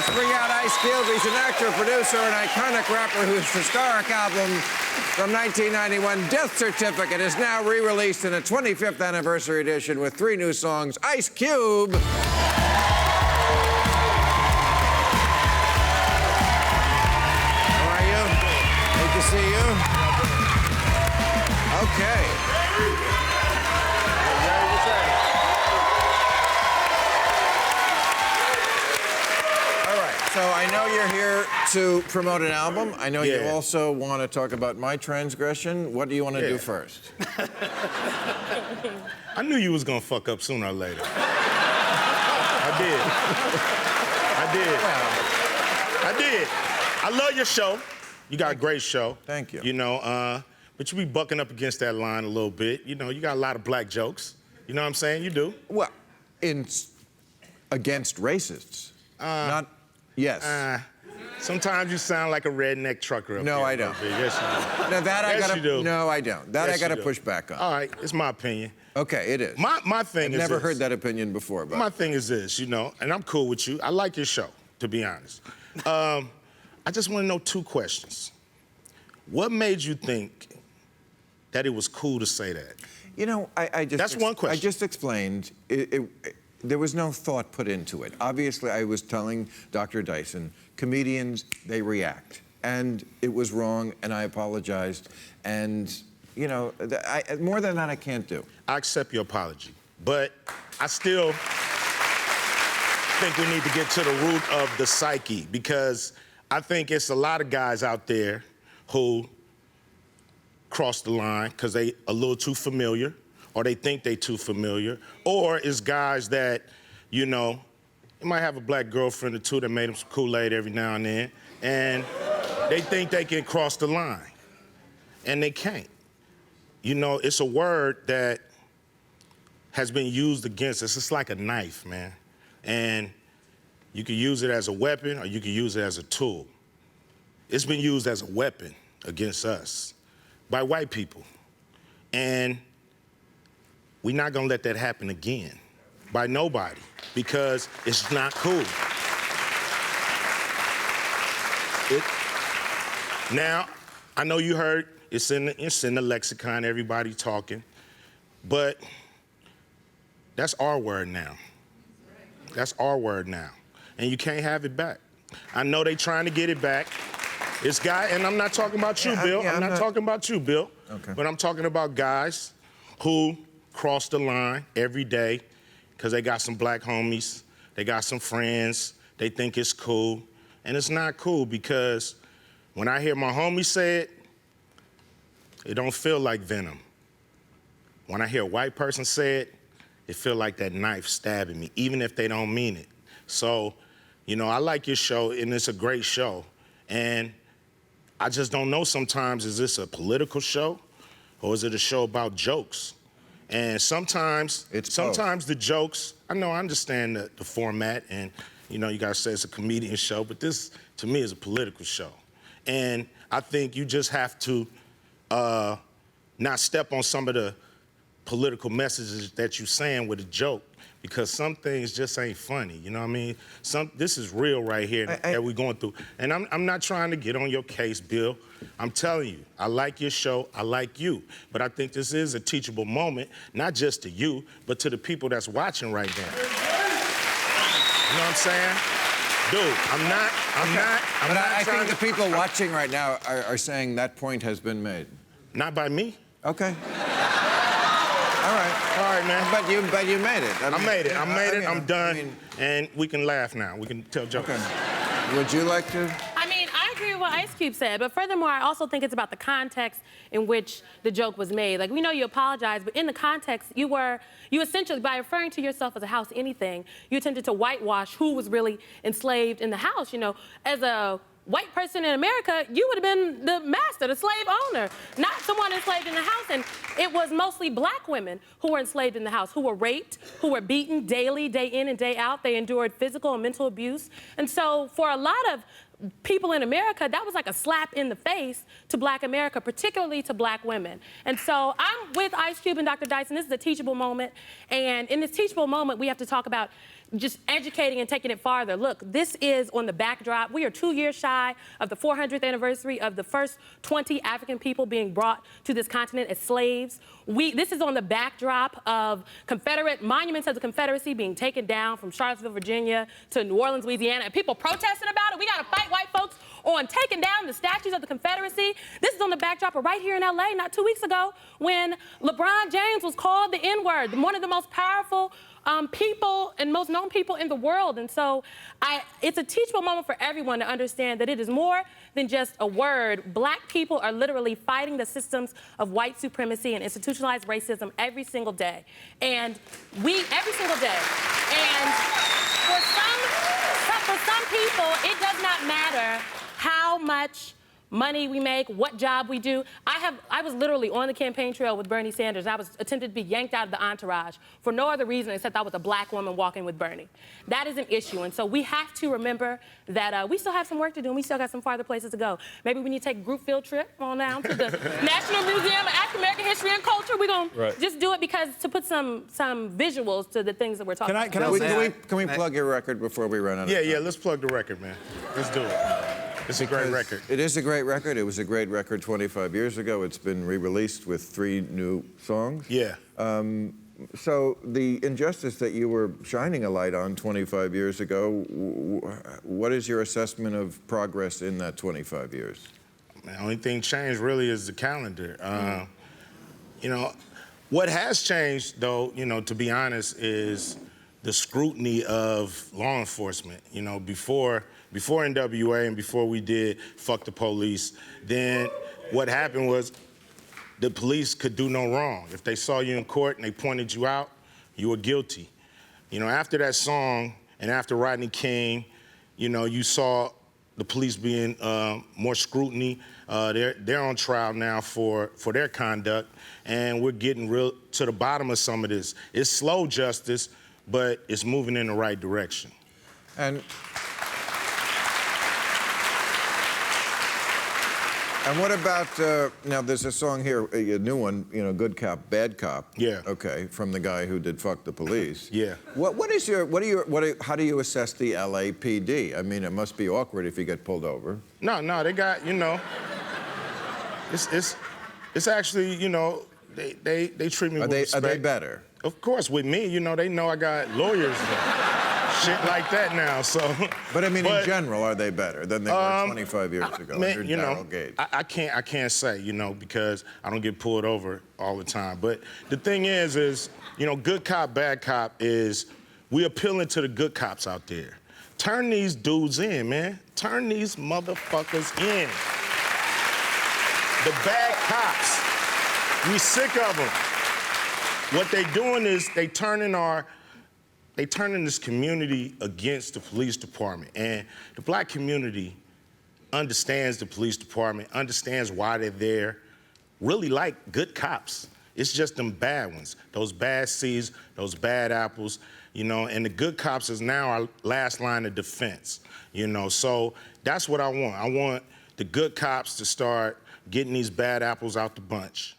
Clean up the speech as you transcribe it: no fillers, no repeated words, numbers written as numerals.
Let's bring out Ice Cube. He's an actor, producer, and iconic rapper whose historic album from 1991, Death Certificate, is now re-released in a 25th anniversary edition with 3 new songs. Ice Cube. How are you? Great to see you. Okay. So I know you're here to promote an album. I know you also want to talk about my transgression. What do you want to do first? I knew you was gonna fuck up sooner or later. I did. I love your show. You got a great show. Thank you. You know, but you be bucking up against that line a little bit. You know, you got a lot of black jokes. You know what I'm saying? You do. Well, against racists, not. Yes. Sometimes you sound like a redneck trucker. No, I don't. Yes, you do. Now that yes, I gotta. you do. No, I don't. That yes, I gotta push back on. All right, it's my opinion. Okay, it is. My thing is never this. heard that opinion before, but My thing is this, you know, and I'm cool with you. I like your show, to be honest. I just want to know 2 questions. What made you think that it was cool to say that? You know, I just. That's one question. I just explained. There was no thought put into it. Obviously, I was telling Dr. Dyson, comedians, they react. And it was wrong, and I apologized. And, you know, more than that, I can't do. I accept your apology, but I still think we need to get to the root of the psyche, because I think it's a lot of guys out there who cross the line because they a little too familiar, or they think they too familiar, or it's guys that, you know, they might have a black girlfriend or 2 that made them some Kool-Aid every now and then, and they think they can cross the line, and they can't. You know, it's a word that has been used against us. It's like a knife, man, and you can use it as a weapon or you can use it as a tool. It's been used as a weapon against us by white people, and we're not gonna let that happen again by nobody, because it's not cool. Now, I know you heard it's in the lexicon, everybody talking, but that's our word now. That's our word now, and you can't have it back. I know they trying to get it back. This guy, and I'm not talking about you, Bill. I'm not talking about you, Bill. Okay. But I'm talking about guys who cross the line every day because they got some black homies, they got some friends, they think it's cool, and it's not cool, because when I hear my homies say it, it don't feel like venom. When I hear a white person say it, it feel like that knife stabbing me, even if they don't mean it. So, you know, I like your show, and it's a great show, and I just don't know sometimes, is this a political show or is it a show about jokes? And sometimes the jokes, I understand the format, and, you know, you gotta say it's a comedian show, but this, to me, is a political show. And I think you just have to not step on some of the political messages that you're saying with a joke, because some things just ain't funny, you know what I mean? This is real right here that we're going through. And I'm not trying to get on your case, Bill. I'm telling you, I like your show, I like you. But I think this is a teachable moment, not just to you, but to the people that's watching right now. You know what I'm saying? Dude, I'm not I think trying the people watching right now are saying that point has been made. Not by me. Okay. All right, man. But you made it. I made it. I'm done. And we can laugh now. We can tell jokes. Okay. Would you like to? I mean, I agree with what Ice Cube said, but furthermore, I also think it's about the context in which the joke was made. Like, we know you apologized, but in the context, you essentially, by referring to yourself as a house anything, you attempted to whitewash who was really enslaved in the house. You know, as a white person in America, you would have been the master, the slave owner, not someone enslaved in the house. And it was mostly black women who were enslaved in the house, who were raped, who were beaten daily, day in and day out. They endured physical and mental abuse. And so for a lot of people in America, that was like a slap in the face to Black America, particularly to Black women. And so I'm with Ice Cube and Dr. Dyson. This is a teachable moment. And in this teachable moment, we have to talk about just educating and taking it farther. Look, this is on the backdrop. We are 2 years shy of the 400th anniversary of the first 20 African people being brought to this continent as slaves. This is on the backdrop of Confederate monuments of the Confederacy being taken down from Charlottesville, Virginia to New Orleans, Louisiana, and people protesting about it. We got to fight white folks on taking down the statues of the Confederacy. This is on the backdrop of right here in LA not 2 weeks ago when LeBron James was called the N-word, one of the most powerful people and most known people in the world. And so it's a teachable moment for everyone to understand that it is more than just a word. Black people are literally fighting the systems of white supremacy and institutionalized racism every single day. And every single day. And for some people, it does not matter how much money we make, what job we do. I was literally on the campaign trail with Bernie Sanders. I was attempted to be yanked out of the entourage for no other reason except I was a black woman walking with Bernie. That is an issue, and so we have to remember that we still have some work to do, and we still got some farther places to go. Maybe we need to take a group field trip on down to the National Museum of African American History and Culture. We're gonna just do it because to put some visuals to the things that we're talking about. Can we plug your record before we run out of time? Yeah, let's plug the record, man. Let's do it. It's a great record. It is a great record. It was a great record 25 years ago. It's been re-released with 3 new songs. Yeah. So the injustice that you were shining a light on 25 years ago, what is your assessment of progress in that 25 years? The only thing changed really is the calendar. You know, what has changed, though, you know, to be honest, is the scrutiny of law enforcement. You know, before NWA and before we did Fuck the Police, then what happened was the police could do no wrong. If they saw you in court and they pointed you out, you were guilty. You know, after that song and after Rodney King, you know, you saw the police being more scrutiny. They're on trial now for their conduct, and we're getting real to the bottom of some of this. It's slow justice, but it's moving in the right direction. And what about, now there's a song here, a new one, you know, Good Cop, Bad Cop. Yeah. Okay, from the guy who did Fuck the Police. Yeah. How do you assess the LAPD? I mean, it must be awkward if you get pulled over. No, they got, you know, it's actually, you know, they treat me with respect. Are they better? Of course, with me, you know, they know I got lawyers and shit like that now, so. But I mean, in general, are they better than they were 25 years ago Man, under you know, Daryl Gates? I can't say, you know, because I don't get pulled over all the time. But the thing is, you know, Good Cop, Bad Cop is, we appealing to the good cops out there. Turn these dudes in, man. Turn these motherfuckers in. The bad cops. We sick of them. What they doing is they turning this community against the police department. And the black community understands the police department, understands why they're there, really like good cops. It's just them bad ones, those bad seeds, those bad apples, you know, and the good cops is now our last line of defense, you know. So that's what I want. I want the good cops to start getting these bad apples out the bunch.